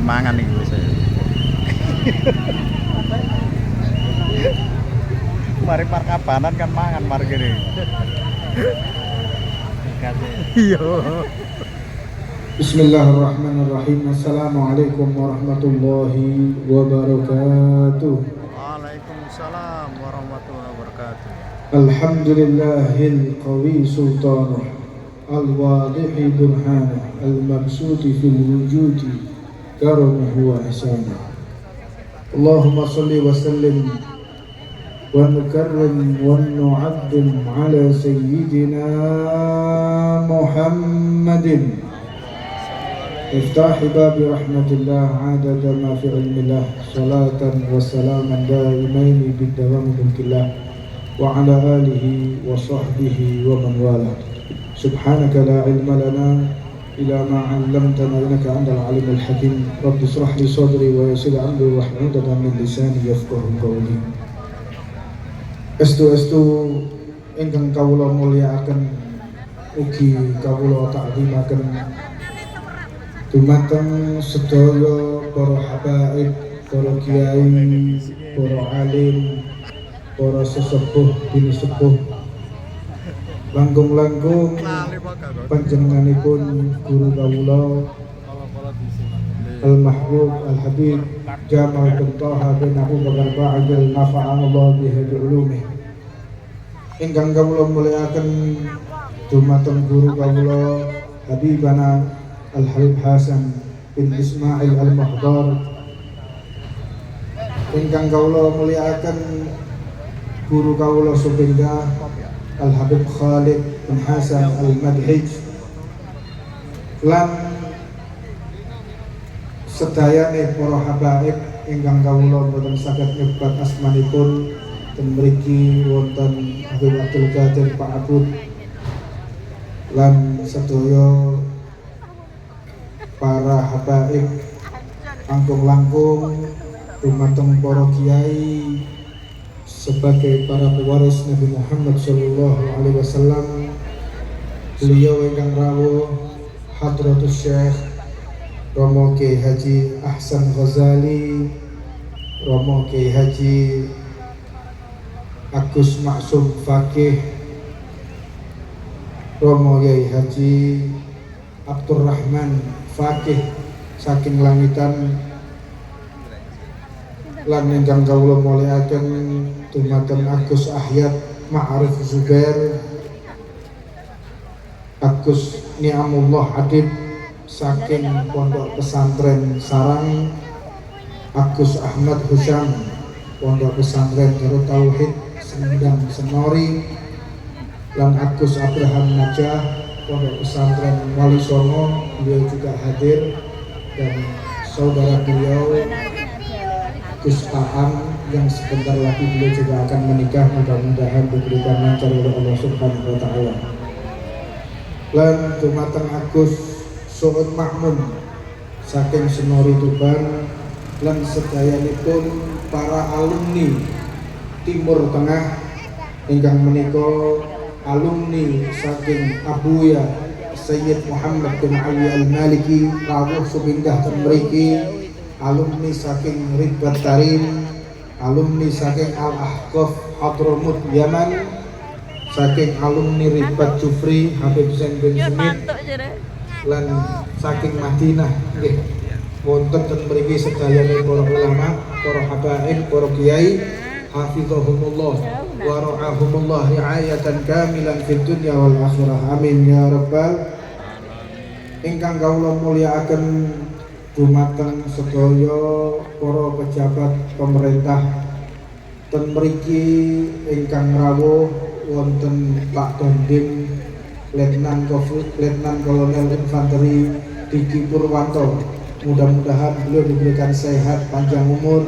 mangan nih wis. Mari parkabanan kan mangan mari kene. Iya. Bismillahirrahmanirrahim. Assalamualaikum warahmatullahi wabarakatuh. Waalaikumsalam warahmatullahi wabarakatuh. Alhamdulillahil qawi sultanah, al-wadihi burhanah, al-mabsuti fil wujudi karamuhu wa ihsanah. Allahumma salli wa sallim wa nukarrim wa nu'azzim ala sayyidina Muhammadin Iftahi babi rahmatillah adada ma fi ilmillah salatan wa salaman daimaini bidawam mulkillah wa ala alihi wa sahbihi wa man wala. Subhanaka la ilma lana ila ma 'allamtana innaka antal alimul hakim. Rabbi ishrah li sadri wa yassir amri wahlul 'uqdatam min lisani yafqahu qawli. Estu ingkang kawula mulyakaken ugi kawula ta'zimaken dumateng sedaya para habaib, para kiai, para alim, para sesepuh bini sepuh, langkung-langkung panjenenganipun guru kawula Al-Mahbub Al-Habib Jamal bin Thaha bin Abu Bakar Ba'dil nafa'anallahu bihi bi'ulumih. Ingkang kawula mulyakaken dumateng guru kawula Habibana Al-Habib Hasan bin Ismail Al-Mahdar. Ingkang kawula mulyakaken guru kawula Subindah Al-Habib Khalid bin Hasan Al-Madhij lan sedayane para habaib ingkang kawula boten saged nyebat asmanipun ten mriki wonten Habib Abdul Qadir Pak Abud lan sedaya para habaib langkung-langkung dumateng para kiai sebagai para pewaris Nabi Muhammad sallallahu alaihi wasallam. Beliau ingkang rawuh Hadratus Syekh Romo Kiai Haji Ahsan Ghazali, Romo Kiai Haji Agus Maksum Fakih, Romo Kiai Haji Abdurrahman Fakih saking langitan lan ingkang kawula mulyakaken dumateng Agus Ahyad Ma'arif Zubair, Agus Ni'amullah Adib saking Pondok Pesantren Sarang, Agus Ahmad Husyam Pondok Pesantren Darut Tauhid Sendang Senori, lan Agus Abraham Najah Pondok Pesantren Wali Songo, beliau juga hadir, dan saudara beliau Gus Aam yang sebentar lagi beliau juga akan menikah, mudah-mudahan diberikan lancar oleh Allah Subhanahu wa taala. Lan dumateng Agus Suud Makmun saking Senori Tuban lan sedayanipun para alumni Timur Tengah ingkang menika alumni saking Abuya Sayyid Muhammad bin Ali Al-Maliki rawuh Subindah ten mriki, alumni saking Ridbat Tarim, alumni saking Al-Ahqaf Hadramut Yaman, saking alumni Ridbat Jufri Habib Zain bin Sumit, lan saking Madinah nggih wonten ten mriki sedayane para ulama, para habaib, para kiai hafizahumullah wa ra'ahumullah ri'ayatan kamilan fid dunya wal akhirah, amin ya rabbal. Ingkang kawula mulyakaken dumateng sedaya para pejabat pemerintah ten mriki ingkang rawuh wonten Pak Dandim Letnan Kolonel Infanteri Diki Purwanto, mudah-mudahan beliau diberikan sehat panjang umur.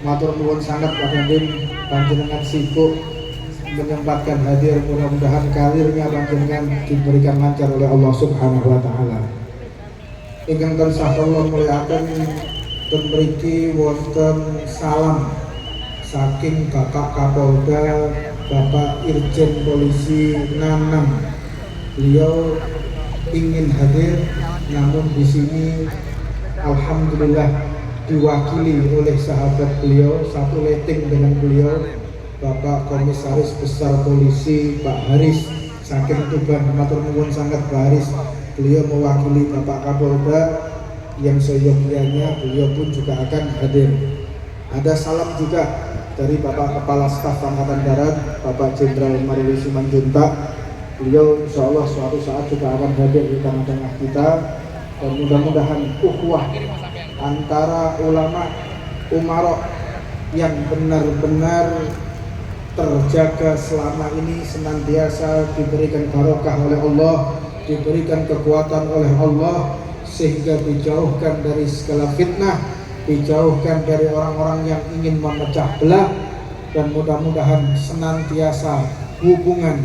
Matur nuwun sangat Pak Dandim, panjenengan sibuk menyempatkan hadir, mudah-mudahan karirnya panjenengan diberikan lancar oleh Allah Subhanahu wa taala. Ingkang tansah kula mulyakaken ten mriki wonten salam saking Bapak Kapolda, Bapak Irjen Polisi Nanang. Beliau ingin hadir, namun di sini alhamdulillah diwakili oleh sahabat beliau, satu letting dengan beliau, Bapak Komisaris Besar Polisi Pak Haris saking Tuban. Matur nuwun sangat Pak Haris, beliau mewakili Bapak Kapolda yang seyogyanya beliau pun juga akan hadir. Ada salam juga dari Bapak Kepala Staf Angkatan Darat Bapak Jenderal Maruli Simanjuntak. Beliau insya Allah suatu saat juga akan hadir di tengah-tengah kita, dan mudah-mudahan ukhuwah antara ulama umarok yang benar-benar terjaga selama ini senantiasa diberikan barokah oleh Allah, diberikan kekuatan oleh Allah, sehingga dijauhkan dari segala fitnah, dijauhkan dari orang-orang yang ingin memecah belah, dan mudah-mudahan senantiasa hubungan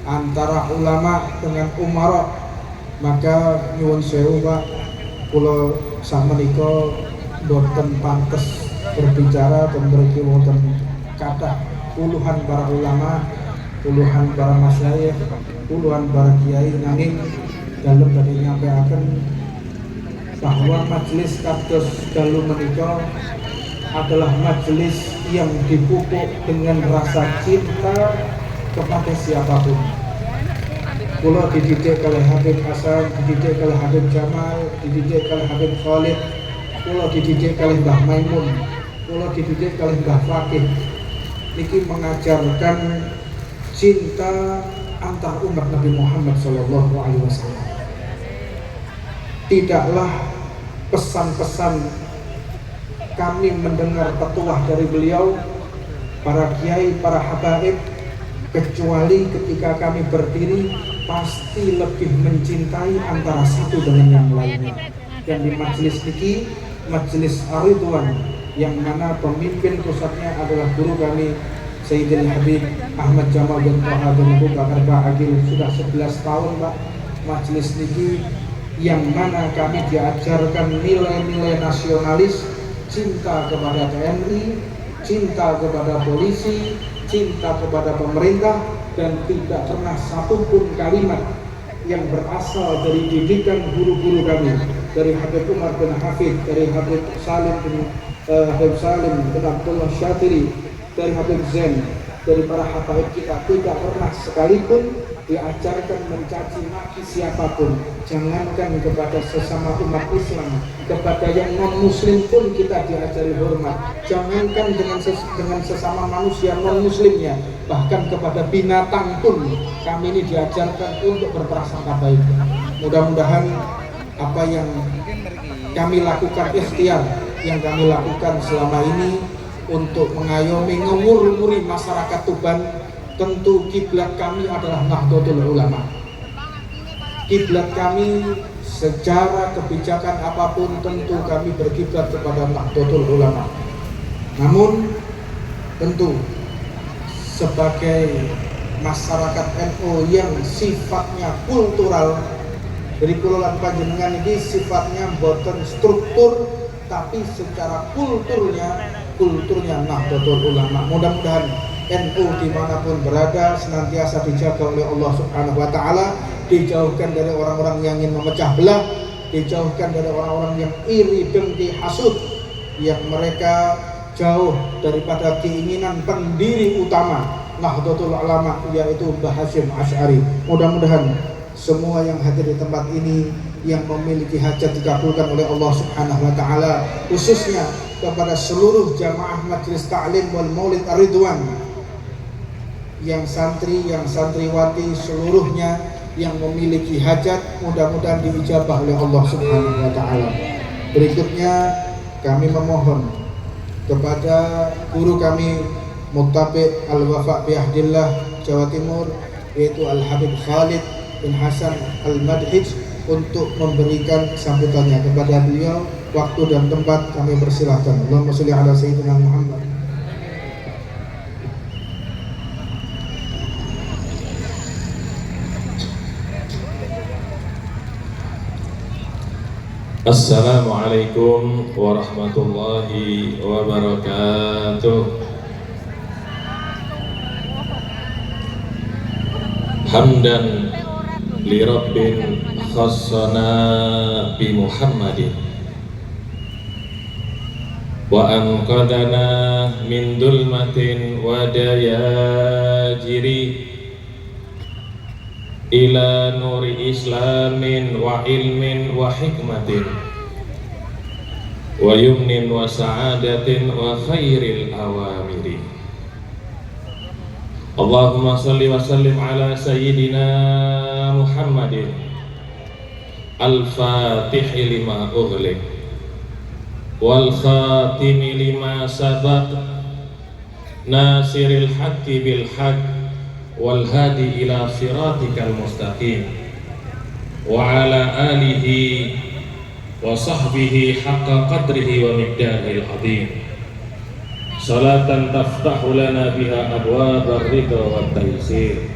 antara ulama dengan umarok. Maka nyuwun sewu Pak, kula sakmenika boten pantes berbicara dan mriki wonten kathah puluhan para ulama, puluhan para masyayikh, puluhan para kiai, nanging dalem badhe nyampaiaken bahwa majelis kados dalu menika adalah majelis yang dipupuk dengan rasa cinta kepada siapapun. Kula dididik oleh Habib Hasan, dididik oleh Habib Jamal, dididik oleh Habib Khalid, kula dididik oleh Mbah Maimun, kula dididik oleh Mbah Fakih. Niki mengajarkan cinta antar umat Nabi Muhammad SAW. Tidaklah pesan-pesan kami mendengar petuah dari beliau, para kiai, para habaib, kecuali ketika kami berdiri pasti lebih mencintai antara satu dengan yang lainnya. Dan di majelis niki, majelis Ar-Ridwan, yang mana pemimpin pusatnya adalah guru kami Sayyidil Habib Ahmad Jamal bin Toha bin Abu Bakar Ba'agil, sudah 11 tahun Pak majelis niki, yang mana kami diajarkan nilai-nilai nasionalis, cinta kepada TNI, cinta kepada polisi, cinta kepada pemerintah, dan tidak pernah satupun kalimat yang berasal dari didikan guru-guru kami, dari Habib Umar bin Hafid, dari Habib Salim bin Abdullah Syatiri, dari Habib Zain, dari para habaib kita, tidak pernah sekalipun diajarkan mencaci maki siapapun. Jangankan kepada sesama umat Islam, kepada yang non muslim pun kita diajari hormat. Jangankan dengan sesama manusia non muslimnya, bahkan kepada binatang pun kami ini diajarkan untuk berprasangka baik. Mudah-mudahan apa yang kami lakukan, ikhtiar yang kami lakukan selama ini untuk mengayomi, ngumur-ngumuri masyarakat Tuban, tentu kiblat kami adalah Nahdlatul Ulama. Kiblat kami secara kebijakan apapun tentu kami berkiblat kepada Nahdlatul Ulama. Namun tentu sebagai masyarakat NU yang sifatnya kultural, dari kula panjenengan ini sifatnya boten struktur, tapi secara kulturnya Nahdlatul Ulama. Mudah-mudahan NU dimanapun berada senantiasa dijaga oleh Allah Subhanahu wa Ta'ala, dijauhkan dari orang-orang yang ingin memecah belah, dijauhkan dari orang-orang yang iri, dengki, hasud, yang mereka jauh daripada keinginan pendiri utama Nahdlatul Ulama, yaitu Mbah Hasyim Asy'ari. Mudah-mudahan semua yang hadir di tempat ini yang memiliki hajat dikabulkan oleh Allah Subhanahu wa Ta'ala, khususnya kepada seluruh jamaah Majelis Ta'lim wal Maulid Ar-Ridwan, yang santri, yang santriwati seluruhnya yang memiliki hajat, mudah-mudahan diijabah oleh Allah Subhanahu wa Ta'ala. Berikutnya kami memohon kepada guru kami Muttabi Al-Wafa Biahdillah Jawa Timur, yaitu Al-Habib Khalid bin Hasan Al-Madhij, untuk memberikan sambutannya. Kepada beliau waktu dan tempat kami persilahkan. Allahumma sholli ala sayyidina Muhammad. Assalamualaikum warahmatullahi wabarakatuh. Hamdan li rabbin khassana bi Muhammadin wa anqadana min dulmatin wa dayajiri ila nuri islamin wa ilmin wa hikmatin wa yumnin wa sa'adatin wa khairil awamiri. Allahumma salli wa sallim ala sayyidina Muhammadin al-fatihi lima ughliq wal khatimi lima sabaq nasiril haqqi bil haqq wal hadi ila siratikal mustaqim wa ala alihi wa sahbihi haqqa qadrihi wa miqdarihil azim. Salatan taftahu lana biha abwabar ridha wat taysir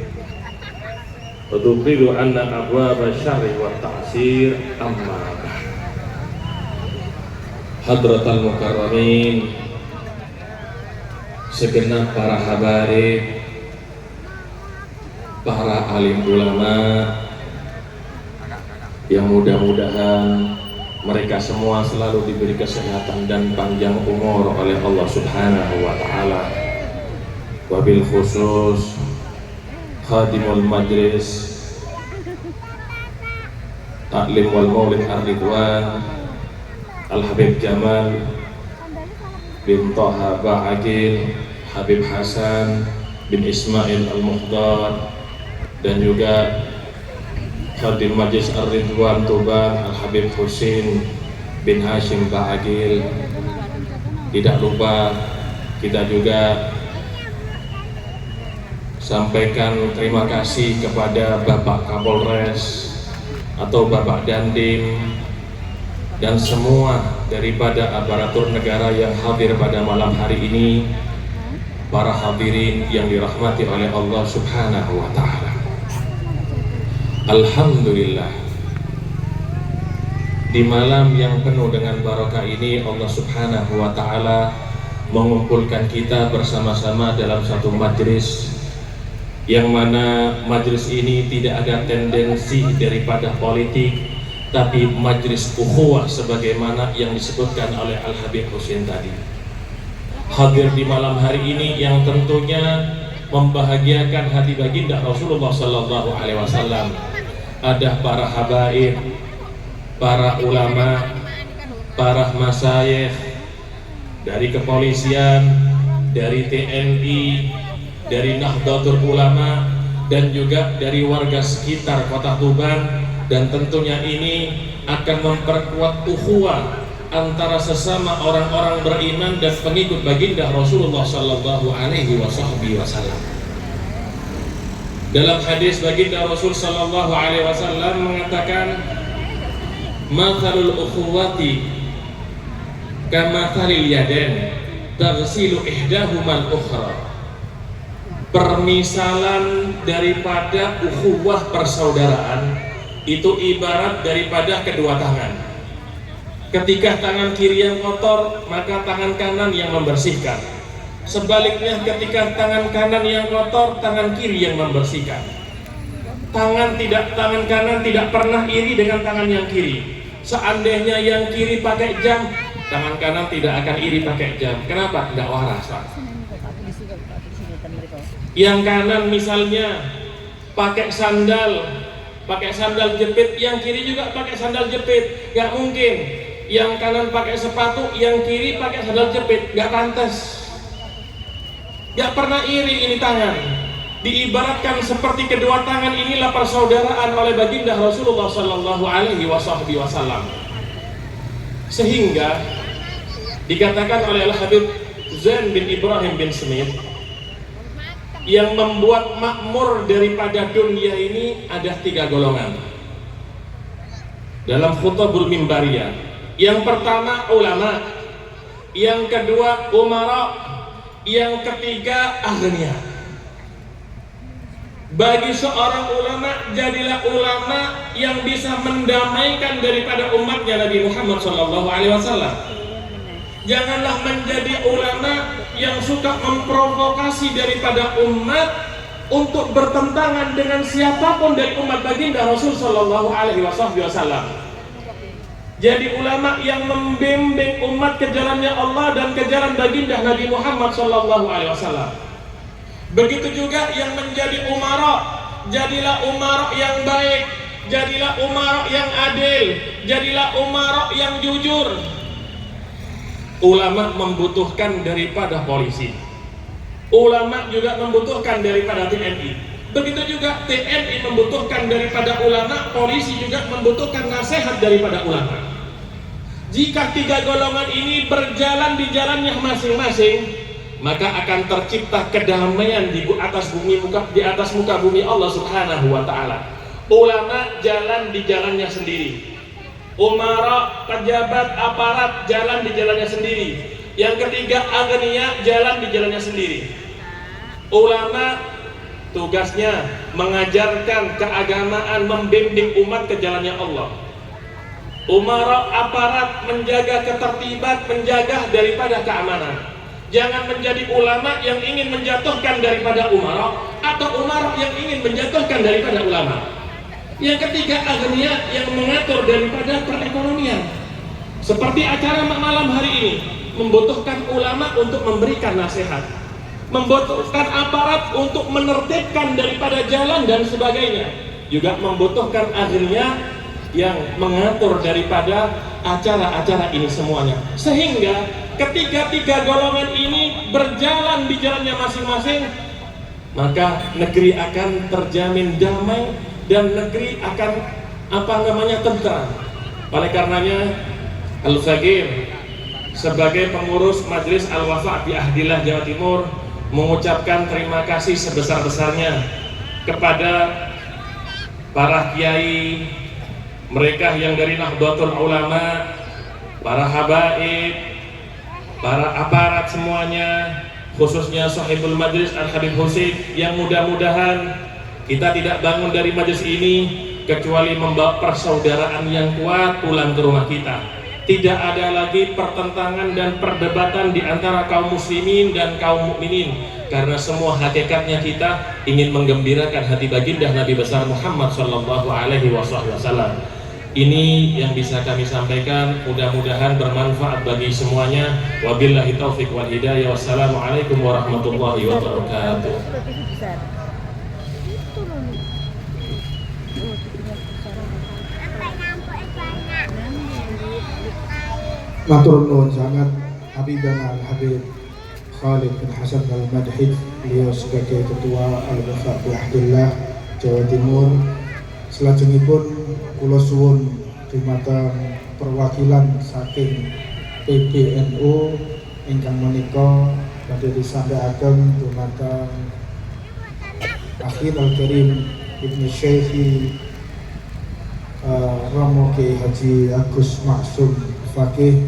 wa tuqidu anna abwabash syarri wat ta'sir. Amma hadratal mukarramin, segenap para habaib, para alim ulama yang mudah-mudahan mereka semua selalu diberi kesehatan dan panjang umur oleh Allah Subhanahu wa taala. Wabil khusus khadimul majlis Taklim wal Maulid Ar-Ridwan Al-Habib Jamal bin Thaha Ba'agil, Habib Hasan bin Ismail Al-Muhdar, dan juga Khadim Majlis Ar-Ridwan Tuban Al-Habib Husin bin Hashim Ba'agil. Tidak lupa kita juga sampaikan terima kasih kepada Bapak Kapolres atau Bapak Dandim dan semua daripada aparatur negara yang hadir pada malam hari ini, para hadirin yang dirahmati oleh Allah Subhanahu wa taala. Alhamdulillah, di malam yang penuh dengan barokah ini Allah Subhanahu wa taala mengumpulkan kita bersama-sama dalam satu majlis, yang mana majlis ini tidak ada tendensi daripada politik, tapi majlis ukhuwah sebagaimana yang disebutkan oleh Al-Habib Husin tadi. Hadir di malam hari ini yang tentunya membahagiakan hati baginda Rasulullah Sallallahu Alaihi Wasallam. Ada para habaib, para ulama, para masyayikh dari kepolisian, dari TNI, dari Nahdlatul Ulama, dan juga dari warga sekitar kota Tuban. Dan tentunya ini akan memperkuat ukhuwah antara sesama orang-orang beriman dan pengikut baginda Rasulullah Sallallahu Alaihi Wasallam. Dalam hadis baginda Rasul Sallallahu Alaihi Wasallam mengatakan, "Mathalul ukhuwati kamathalil yaden taghsilu ihdahumal ukhra." Permisalan daripada ukhuwah persaudaraan itu ibarat daripada kedua tangan. Ketika tangan kiri yang kotor, maka tangan kanan yang membersihkan. Sebaliknya, ketika tangan kanan yang kotor, tangan kiri yang membersihkan. Tangan kanan tidak pernah iri dengan tangan yang kiri. Seandainya yang kiri pakai jam, tangan kanan tidak akan iri pakai jam. Kenapa? Tidak waras, Pak. Yang kanan misalnya pakai sandal jepit, yang kiri juga pakai sandal jepit. Gak mungkin yang kanan pakai sepatu, yang kiri pakai sandal jepit. Gak pantas. Gak pernah iri ini tangan. Diibaratkan seperti kedua tangan inilah persaudaraan oleh baginda Rasulullah Sallallahu Alaihi Wasallam. Sehingga dikatakan oleh Al-Habib Zain bin Ibrahim bin Smith, yang membuat makmur daripada dunia ini ada 3 golongan dalam khutbah mimbariyah. Yang pertama ulama, yang kedua umara, yang ketiga aghnia. Bagi seorang ulama, jadilah ulama yang bisa mendamaikan daripada umatnya Nabi Muhammad SAW. Janganlah menjadi ulama yang suka memprovokasi daripada umat untuk bertentangan dengan siapapun dari umat baginda Rasul Sallallahu Alaihi Wasallam. Jadi ulama yang membimbing umat ke jalannya Allah dan ke jalan baginda Nabi Muhammad SAW. Begitu juga yang menjadi umara, jadilah umara yang baik, jadilah umara yang adil, jadilah umara yang jujur. Ulama membutuhkan daripada polisi, ulama juga membutuhkan daripada TNI. Begitu juga TNI membutuhkan daripada ulama, polisi juga membutuhkan nasihat daripada ulama. Jika tiga golongan ini berjalan di jalannya masing-masing, maka akan tercipta kedamaian di atas muka bumi Allah Subhanahu wa taala. Ulama jalan di jalannya sendiri. Umara, pejabat, aparat jalan di jalannya sendiri. Yang ketiga, agniya jalan di jalannya sendiri. Ulama tugasnya mengajarkan keagamaan, membimbing umat ke jalannya Allah. Umara, aparat menjaga ketertiban, menjaga daripada keamanan. Jangan menjadi ulama yang ingin menjatuhkan daripada umara, atau umara yang ingin menjatuhkan daripada ulama. Yang ketiga, agniya yang mengatur daripada perekonomian. Seperti acara malam hari ini, membutuhkan ulama untuk memberikan nasihat, membutuhkan aparat untuk menertibkan daripada jalan dan sebagainya, juga membutuhkan agniya yang mengatur daripada acara-acara ini semuanya. Sehingga ketiga golongan ini berjalan di jalannya masing-masing, maka negeri akan terjamin damai dan negeri akan tentram. Oleh karenanya Al-Faqir sebagai pengurus Majelis Al-Wafa bi Ahdillah Jawa Timur mengucapkan terima kasih sebesar-besarnya kepada para kiai, mereka yang dari Nahdlatul Ulama, para habaib, para aparat semuanya, khususnya Sahibul Majlis Al-Habib Husain, yang mudah-mudahan kita tidak bangun dari majelis ini kecuali membawa persaudaraan yang kuat pulang ke rumah kita. Tidak ada lagi pertentangan dan perdebatan di antara kaum muslimin dan kaum mukminin, karena semua hakikatnya kita ingin menggembirakan hati baginda Nabi besar Muhammad sallallahu alaihi wasallam. Ini yang bisa kami sampaikan, mudah-mudahan bermanfaat bagi semuanya. Wabillahi taufik wal hidayah. Wassalamualaikum warahmatullahi wabarakatuh. Matur nuwun sangat Habibana Al-Habib Khalid bin Hasan Al-Madhid, beliau sebagai Ketua Al-Wafa bi Ahdillah Jawa Timur. Selajengipun kula suwun dumateng perwakilan saking PBNU ingkang menika badhe disampaikan dumateng Akhir Al-Karim Ibnu Syekhi Romo Kiai Haji Agus Maksum Fakih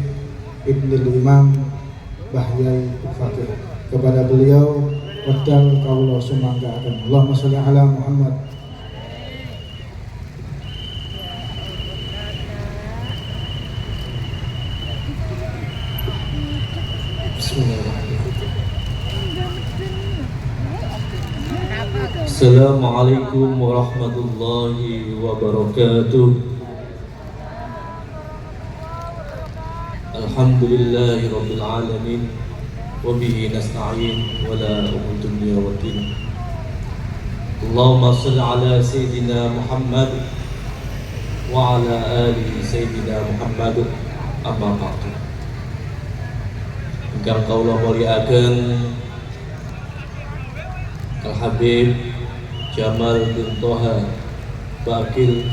Ibnul Imam Bahyai Fakih. Kepada beliau wedal kawula sumanggaken. Allahumma sholli ala Muhammad. Assalamualaikum warahmatullahi wabarakatuh. Alhamdulillahi rabbil alamin, wabihi nasta'in, wala umutu dunya waddin. Allahumma salli ala Sayyidina Muhammad wa ala ali Sayyidina Muhammad. Amma ba'du. Ingkang kawula mulyakaken Al-Habib Jamal bin Toha Bakil,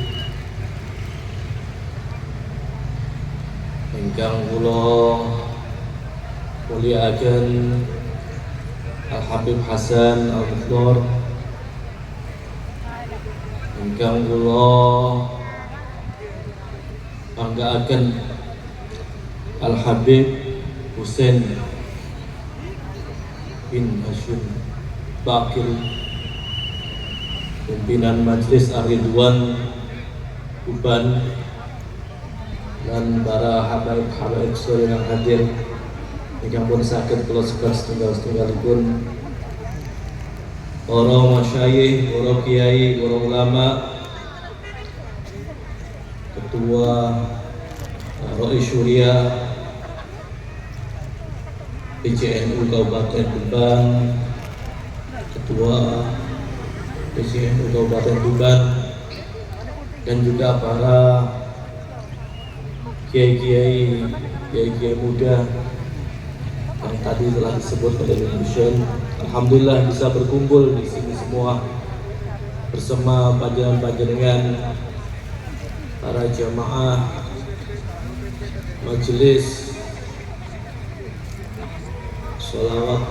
ingkang kula mulyakaken Al-Habib Hasan Al-Mukhtar, ingkang kula panggaaken Al-Habib Husain bin Hashim Bakir, pimpinan Majelis Ar-Ridwan Uban, dan para habaib-habaib sekalian yang hadir, ingkang pun saged kula sebat setunggal-setunggalipun, para masyayikh, para kiai, para ulama, ketua Rais Syuria PCNU Kabupaten Tuban, Ketua PCNU Kabupaten Tuban, dan juga para kiai-kiai muda yang tadi telah disebut oleh Mission. Alhamdulillah bisa berkumpul di sini semua bersama panjenengan para jamaah majelis sholawat,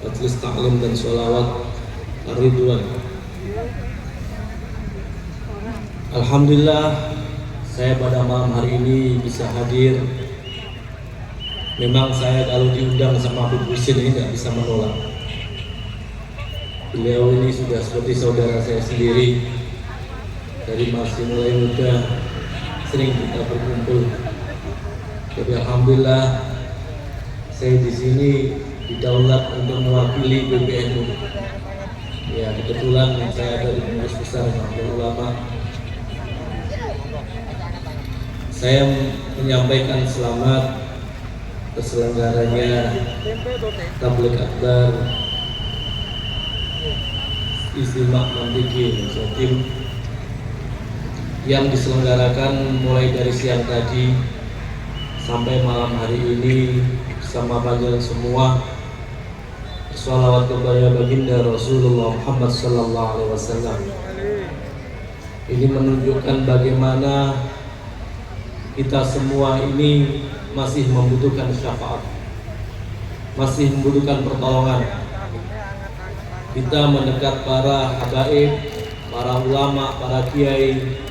majelis taklim dan sholawat Ar-Ridwan. Alhamdulillah saya pada malam hari ini bisa hadir. Memang saya kalau diundang sama Habib Husin ini nggak bisa menolak. Beliau ini sudah seperti saudara saya sendiri. Dari masih mulai muda sering kita berkumpul. Jadi alhamdulillah saya di sini didaulat untuk mewakili PBNU. Ya kebetulan saya dari Pengurus Besar Nahdlatul Ulama. Saya menyampaikan selamat terselenggaranya Tabligh Akbar Istimewa Mandiri Jatim yang diselenggarakan mulai dari siang tadi sampai malam hari ini bersama panjenengan semua. Shalawat kepada baginda Rasulullah Muhammad sallallahu alaihi wasallam. Ini menunjukkan bagaimana kita semua ini masih membutuhkan syafaat, masih membutuhkan pertolongan. Kita mendekat para habaib, para ulama, para kiai.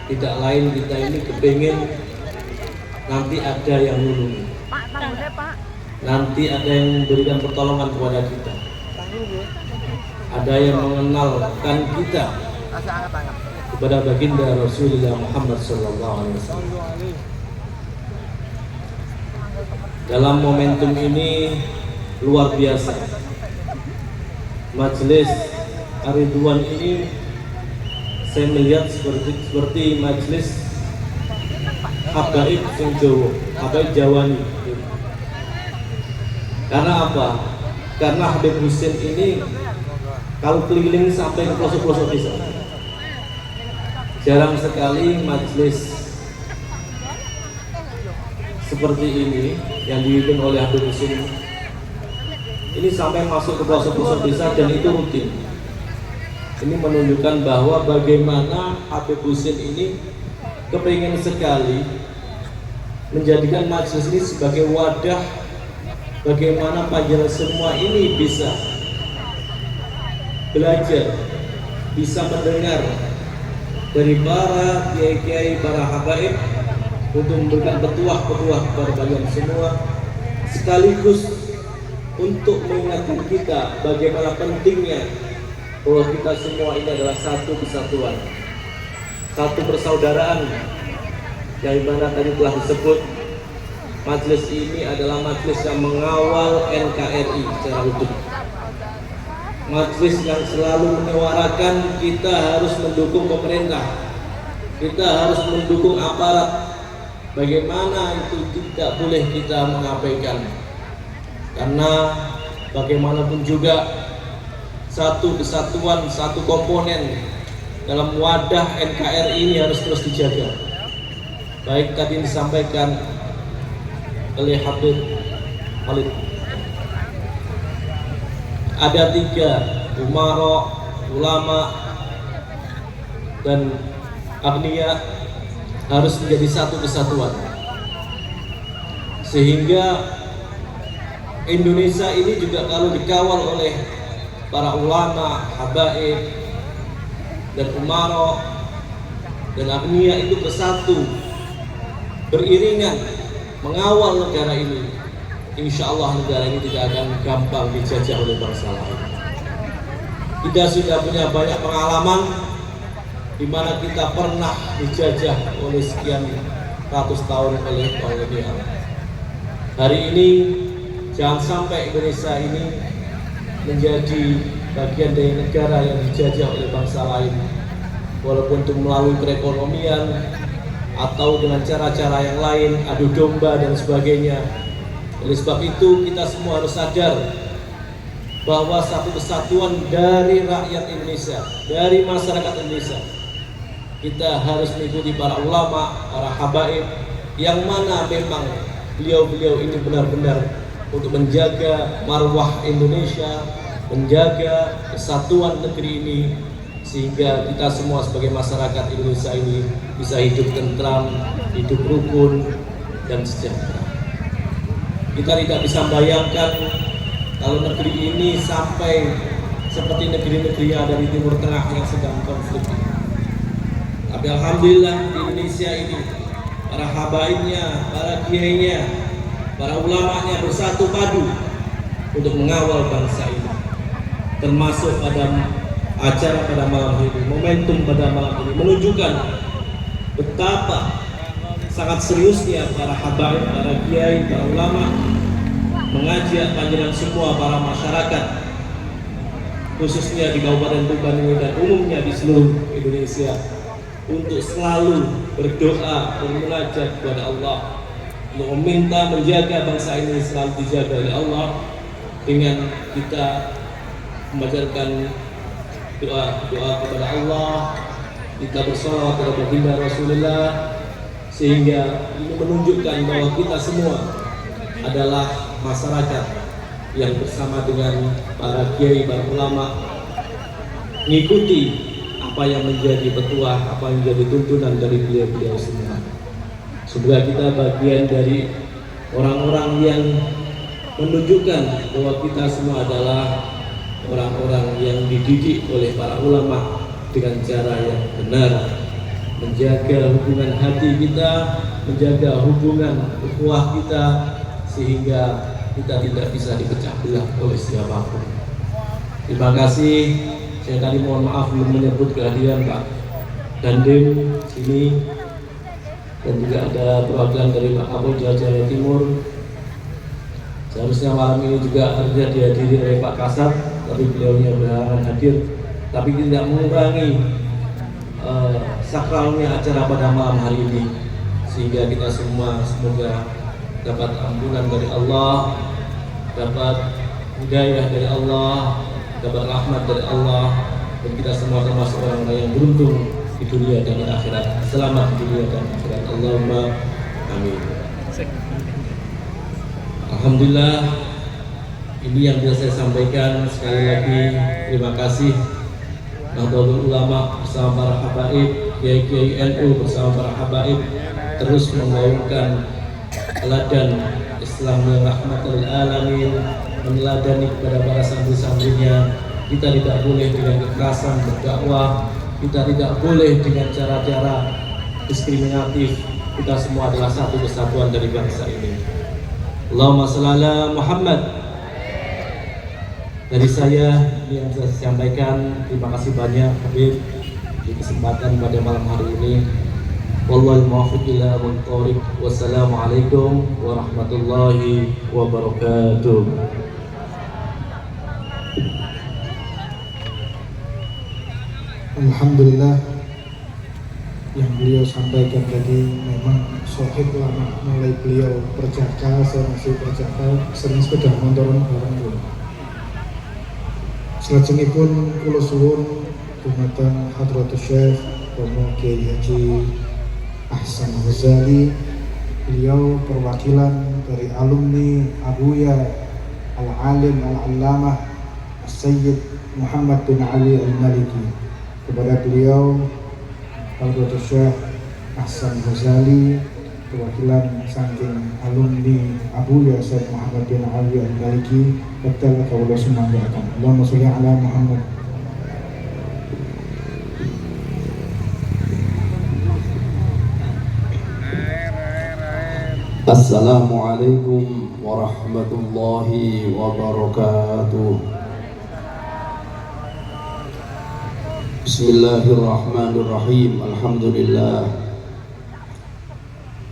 Tidak lain kita ini kepingin nanti ada yang nolong, nanti ada yang memberikan pertolongan kepada kita, ada yang mengenalkan kita kepada baginda Rasulullah Muhammad sallallahu alaihi wasallam. Dalam momentum ini luar biasa. Majelis Ar-Ridwan ini saya melihat seperti majelis habaib sing Jawa, habaib Jawani. Karena apa? Karena Habib Husin ini kalau keliling sampai ke pelosok-pelosok desa. Jarang sekali majelis seperti ini yang dipimpin oleh Habib Husin ini sampai masuk ke pelosok-pelosok desa, dan itu rutin. Ini menunjukkan bahwa bagaimana Habib Husin ini kepingin sekali menjadikan majelis ini sebagai wadah bagaimana panjenengan semua ini bisa belajar, bisa mendengar dari para kiai-kiai, para habaib untuk memberikan petuah-petuah kepada kalian semua, sekaligus untuk mengingatkan kita bagaimana pentingnya bahwa kita semua ini adalah satu kesatuan, satu persaudaraan, yang mana tadi telah disebut majelis ini adalah majelis yang mengawal NKRI secara utuh, majelis yang selalu menyuarakan kita harus mendukung pemerintah, kita harus mendukung aparat. Bagaimana itu tidak boleh kita mengabaikan, karena bagaimanapun juga satu kesatuan, satu komponen dalam wadah NKRI ini harus terus dijaga. Baik tadi disampaikan oleh Habib Khalid, ada 3 umara, ulama dan agniya harus menjadi satu kesatuan, sehingga Indonesia ini juga kalau dikawal oleh para ulama, habaib dan umara dan agniya itu bersatu, beriringan mengawal negara ini, insya Allah negara ini tidak akan gampang dijajah oleh bangsa lain. Kita sudah punya banyak pengalaman di mana kita pernah dijajah oleh sekian ratus tahun oleh kolonial. Hari ini jangan sampai Indonesia ini menjadi bagian dari negara yang dijajah oleh bangsa lain, walaupun itu melalui perekonomian, atau dengan cara-cara yang lain, adu domba dan sebagainya. Oleh sebab itu kita semua harus sadar bahwa satu kesatuan dari rakyat Indonesia, dari masyarakat Indonesia. Kita harus mengikuti para ulama, para habaib, yang mana memang beliau-beliau ini benar-benar untuk menjaga marwah Indonesia, menjaga kesatuan negeri ini, sehingga kita semua sebagai masyarakat Indonesia ini bisa hidup tentram, hidup rukun dan sejahtera. Kita tidak bisa bayangkan kalau negeri ini sampai seperti negeri-negeri yang ada di Timur Tengah yang sedang konflik. Tapi alhamdulillah di Indonesia ini para habaibnya, para kiainya, para ulamanya bersatu padu untuk mengawal bangsa ini. Termasuk pada acara pada malam ini, momentum pada malam ini menunjukkan betapa sangat seriusnya para habaib, para kiai, para ulama mengajak panjenengan semua para masyarakat, khususnya di Kabupaten Tuban ini dan umumnya di seluruh Indonesia, untuk selalu berdoa dan munajat kepada Allah, untuk meminta menjaga bangsa ini selalu dijaga oleh Allah dengan kita membacakan doa kepada Allah, kita bersolawat kepada baginda Rasulullah, sehingga ini menunjukkan bahwa kita semua adalah masyarakat yang bersama dengan para kiai, para ulama mengikuti apa yang menjadi petuah, apa yang menjadi tuntunan dari beliau-beliau semua. Semoga kita bagian dari orang-orang yang menunjukkan bahwa kita semua adalah orang-orang yang dididik oleh para ulama dengan cara yang benar, menjaga hubungan hati kita, menjaga hubungan ukhuwah kita, sehingga kita tidak bisa dipecah belah oleh siapapun. Terima kasih. Saya tadi mohon maaf belum menyebut kehadiran Pak Dandim sini, dan juga ada perwakilan dari Pak Kapolda Jawa Timur. Seharusnya malam ini juga harusnya dihadiri oleh Pak Kasat, tapi beliaunya berhalangan hadir. Tapi tidak mengurangi sakralnya acara pada malam hari ini, sehingga kita semua semoga dapat ampunan dari Allah, dapat hidayah dari Allah, dapat rahmat dari Allah, dan kita semua termasuk orang yang beruntung di dunia dan di akhirat. Selamat di dunia dan akhirat. Allahumma amin. Alhamdulillah, ini yang bisa saya sampaikan. Sekali lagi terima kasih Nahdlatul Ulama bersama para habaib, kiai-kiai NU bersama para habaib terus menggaungkan teladan Islam yang rahmatul alamin, meneladani kepada para santri-santrinya. Kita tidak boleh dengan kekerasan berdakwah, kita tidak boleh dengan cara-cara diskriminatif. Kita semua adalah satu kesatuan dari bangsa ini. Allahumma shalli ala Muhammad. Dari saya ini yang saya sampaikan. Terima kasih banyak Habib di kesempatan pada malam hari ini. Wallahul muwaffiq ila aqwamit thoriq. Wassalamualaikum warahmatullahi wabarakatuh. Alhamdulillah, yang beliau sampaikan tadi memang sohib lama. Mulai beliau perjaka, saya masih perjaka, sering sepeda motoran bareng dulu. Selajengipun kula suwun dumateng Hadratus Syekh Romo Kiai Haji Ahsan Ghazali, beliau perwakilan dari alumni Abuya Al-Alim Al-Allamah Sayyid Muhammad bin Ali Al-Maliki. Kepada beliau Hadratus Syekh Ahsan Ghazali, perwakilan saking alumni Abuya Sayyid Muhammad bin Ali Al-Maliki, betul kalau semua doakan. Allahumma sholli ala Muhammad. Assalamualaikum warahmatullahi wabarakatuh. Bismillahirrahmanirrahim.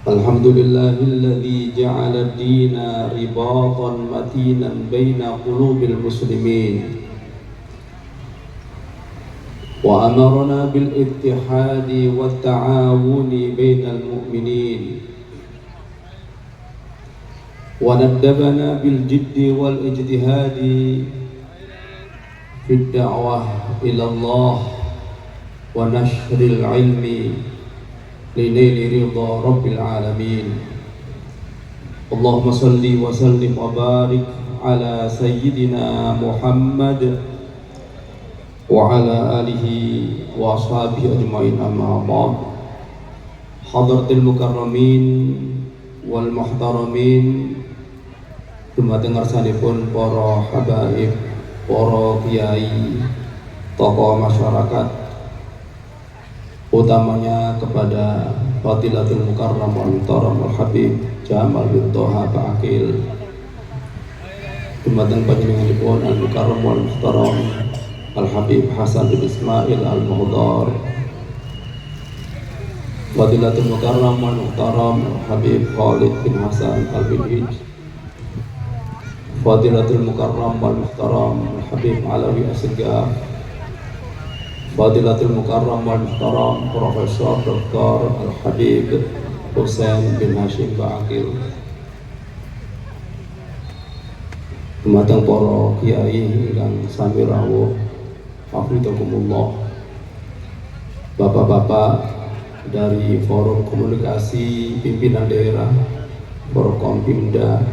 Alhamdulillahilladzi ja'ala ad-dina ribatan matinan baina qulubil muslimin وأمرنا بالاتحاد والتعاون بين المؤمنين وندبنا بالجد والاجتهاد في الدعوة إلى الله ونشر العلم لنيل رضا رب العالمين. اللهم صل وسلم وبارك على سيدنا محمد وعلى آله وأصحابه أجمعين. أما بعد. حضرة المكرمين والمحترمين, dumateng ngarsanipun para habaib, para kiai, tokoh masyarakat, utamanya kepada Fadilatul Mukarram wal Muhtaram Al Habib Jamal bin Toha Ba'akil, dumateng panjenenganipun Al Mukarram wal Muhtaram Al Habib Hasan bin Ismail Al Muhdar, Fadilatul Mukarram wal Muhtaram Al Habib Khalid bin Hasan Al Binhij, Fadilatul Mukarram wal Muhtaram Al Habib Alawi Asgaf, Fadilatul Mukarram wal Muhtaram Profesor Dr. Al Habib Husain bin Hashim Ba'akil, dumateng para kiai ingkang sami rawuh, hafizakumullah, bapak-bapak dari Forum Komunikasi Pimpinan Daerah, Forkompimda,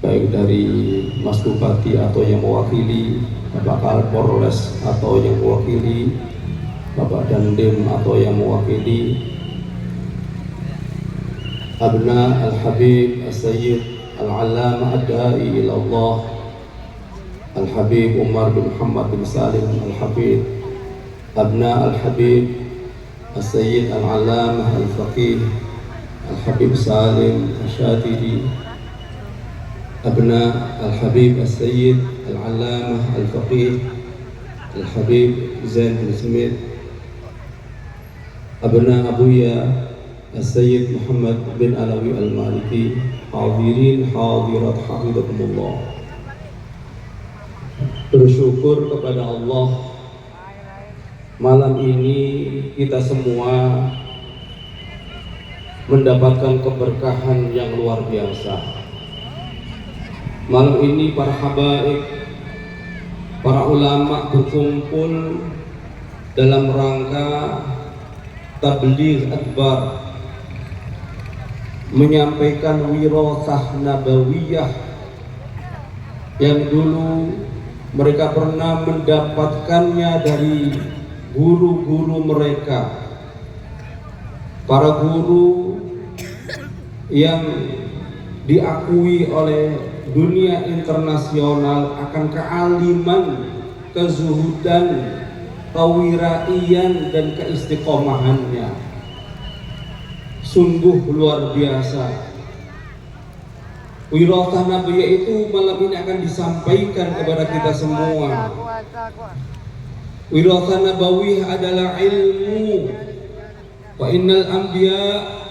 baik dari Mas Bupati atau yang mewakili, Bapak Kalpolres atau yang mewakili, Bapak Dandim atau yang mewakili, Abna Al-Habib As-Sayyid Al-Allamah Ad-Da'i Ilallah Al-Habib Umar bin Muhammad bin Salim Al-Habib, Abna Al-Habib As-Sayyid Al-Allamah Al-Faqih Al-Habib Salim Al-Syatiri, Abna Al-Habib As-Sayyid Al-Allamah Al-Faqih Al-Habib Zain bin Smith, Abna Abuya As-Sayyid Muhammad bin Alawi Al-Maliki, hadirin hadirat hafizakumullah. Bersyukur kepada Allah, malam ini kita semua mendapatkan keberkahan yang luar biasa. Malam ini para habaib, para ulama berkumpul dalam rangka tabligh akbar, menyampaikan wirasah nabawiyah yang dulu mereka pernah mendapatkannya dari guru-guru mereka, para guru yang diakui oleh dunia internasional akan kealiman, kezuhudan, kewiraian dan keistiqomahannya. Sungguh luar biasa. Wirasah nabawiyah itu malam ini akan disampaikan kepada kita semua. Wirasah nabawiyah adalah ilmu. Wa innal anbiya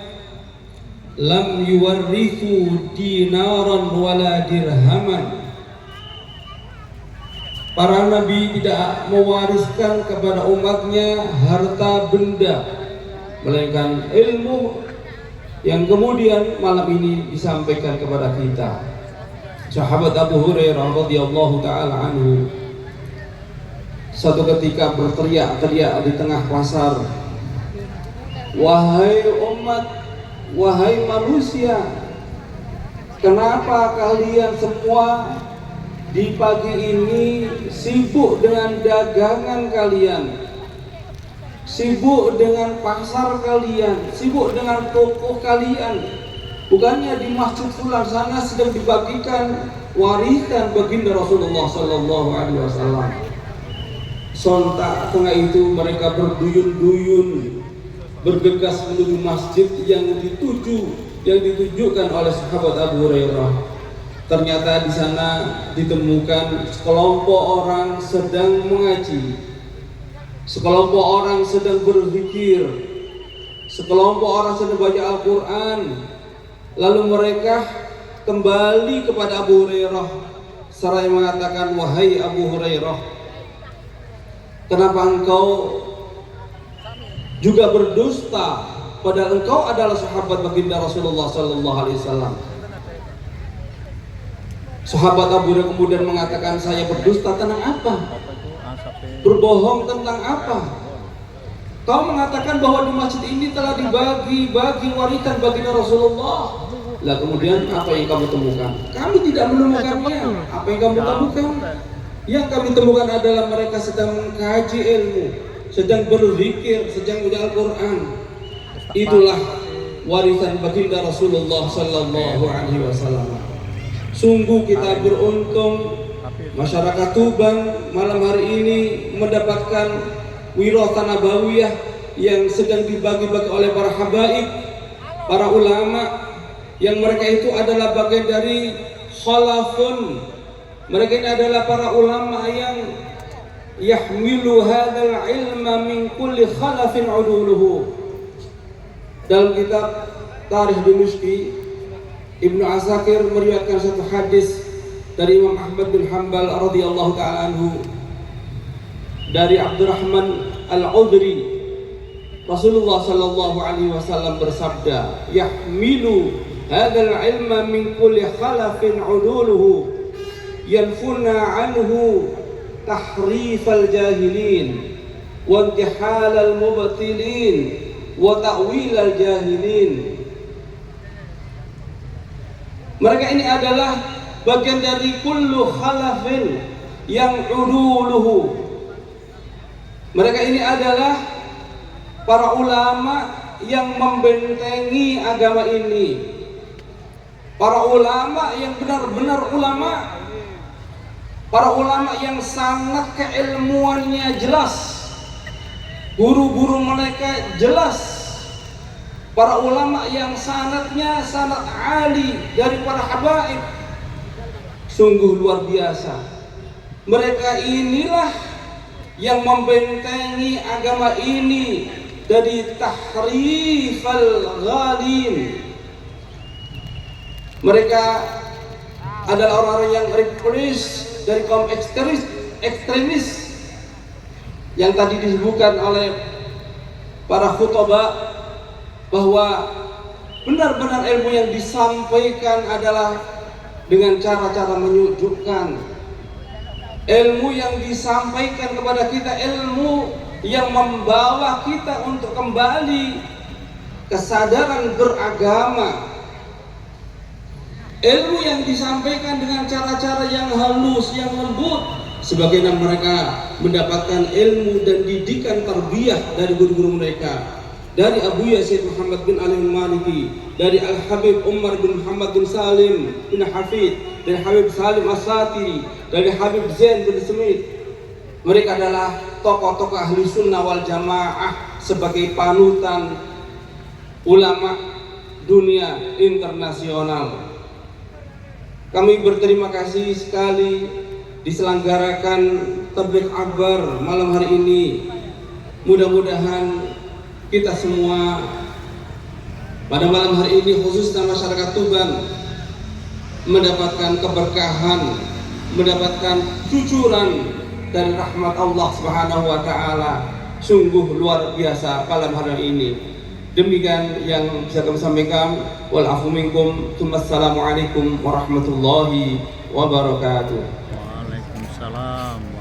lam yuwarrithu dinaran wala dirhaman. Para nabi tidak mewariskan kepada umatnya harta benda, melainkan ilmu yang kemudian malam ini disampaikan kepada kita. Sahabat Abu Hurairah radhiyallahu taala anhu suatu ketika berteriak-teriak di tengah pasar, "Wahai umat, wahai manusia, kenapa kalian semua di pagi ini sibuk dengan dagangan kalian, sibuk dengan pasar kalian, sibuk dengan toko kalian? Bukannya di masjid fulan sana sedang dibagikan warisan baginda Rasulullah Sallallahu Alaihi Wasallam?" Sontak tengah itu mereka berduyun-duyun bergegas menuju masjid yang ditujukan oleh sahabat Abu Hurairah. Ternyata di sana ditemukan sekelompok orang sedang mengaji, sekelompok orang sedang berzikir, sekelompok orang sedang baca Al-Quran. Lalu mereka kembali kepada Abu Hurairah seraya mengatakan, "Wahai Abu Hurairah, Kenapa engkau juga berdusta padahal engkau adalah sahabat baginda Rasulullah sallallahu alaihi wasallam? Sahabat Abu Hurairah kemudian mengatakan, saya berdusta tentang apa? Berbohong tentang apa? Kau mengatakan bahwa di masjid ini telah dibagi-bagi warisan baginda Rasulullah. Lah kemudian apa yang kamu temukan? Kami tidak menemukannya. Apa yang kamu temukan? Yang kami temukan adalah mereka sedang mengkaji ilmu, sedang berzikir, sedang membaca Al-Quran. Itulah warisan baginda Rasulullah sallallahu alaihi wasallam. Sungguh kita beruntung masyarakat Tuban malam hari ini mendapatkan wirasa nabawiyah yang sedang dibagi-bagi oleh para habaib, para ulama, yang mereka itu adalah bagian dari khalafun. Mereka ini adalah para ulama yang yahmilu hadzal ilma min kulli khalafin uduluhu. Dalam kitab Tarikh Dimashqi, Ibnu Asakir meriwayatkan satu hadis dari Imam Ahmad bin Hanbal radhiyallahu taala anhu dari Abdurrahman Al-Udri. Rasulullah sallallahu alaihi wasallam bersabda, "Yahmilu hadzal ilma min kulli khalafin uduluhu yanfuna anhu tahrifal jahilin wa intihalal mubtilin wa ta'wilal jahilin." Mereka ini adalah bagian dari kullu khalafin yang uduluhu. Mereka ini adalah para ulama yang membentengi agama ini. Para ulama yang benar-benar ulama. Para ulama yang sangat keilmuannya jelas. Guru-guru mereka jelas. Para ulama yang sanadnya sanad ali dari para habaib. Sungguh luar biasa. Mereka inilah yang membentengi agama ini dari tahrifal ghalin. Mereka adalah orang-orang yang repress dari kaum ekstremis yang tadi disebutkan oleh para khutbah, bahwa benar-benar ilmu yang disampaikan adalah dengan cara-cara menyujudkan. Ilmu yang disampaikan kepada kita, ilmu yang membawa kita untuk kembali kesadaran beragama. Ilmu yang disampaikan dengan cara-cara yang halus, yang lembut, sebagaimana mereka mendapatkan ilmu dan didikan tarbiyah dari guru-guru mereka. Dari Abu Yazid Muhammad bin Ali al-Maliki, dari Al-Habib Umar bin Muhammad bin Salim bin Hafid, dari Habib Salim As-Satiri, dari Habib Zain bin Smith. Mereka adalah tokoh-tokoh ahli sunnah wal jamaah sebagai panutan ulama dunia internasional. Kami berterima kasih sekali diselenggarakan tabligh akbar malam hari ini. Mudah-mudahan kita semua pada malam hari ini, khususnya masyarakat Tuban, mendapatkan keberkahan, mendapatkan cucuran dari rahmat Allah Subhanahu wa taala. Sungguh luar biasa malam hari ini. Demikian yang bisa kami sampaikan. Wal afu minkum. Assalamualaikum warahmatullahi wabarakatuh. Waalaikumsalam.